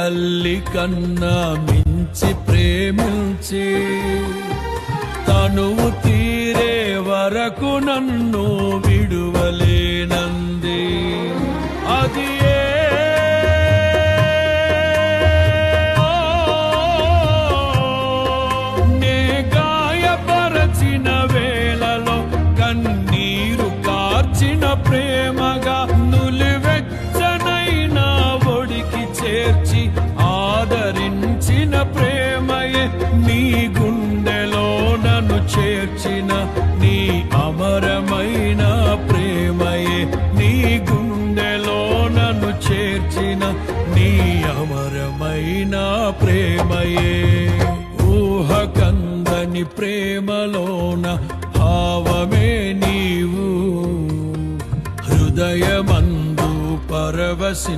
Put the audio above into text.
తల్లి కన్నా మించి ప్రేమించి తనువు తీరే వరకు నన్ను విడువలేనంది. అది నే గాయపరచిన వేళలో కన్నీరు కార్చిన ప్రేమగా నులివెచ్చనైనా ఒడికి చేర్చి ఆదరించిన ప్రేమయే నీ గుండెలో నన్ను చేర్చిన నీ అమరమైన ప్రేమయే నీ గుండెలో నన్ను చేర్చిన నీ అమరమైన ప్రేమయే. ఊహకందని ప్రేమలోన భావమే నీవు హృదయమందు పరవశి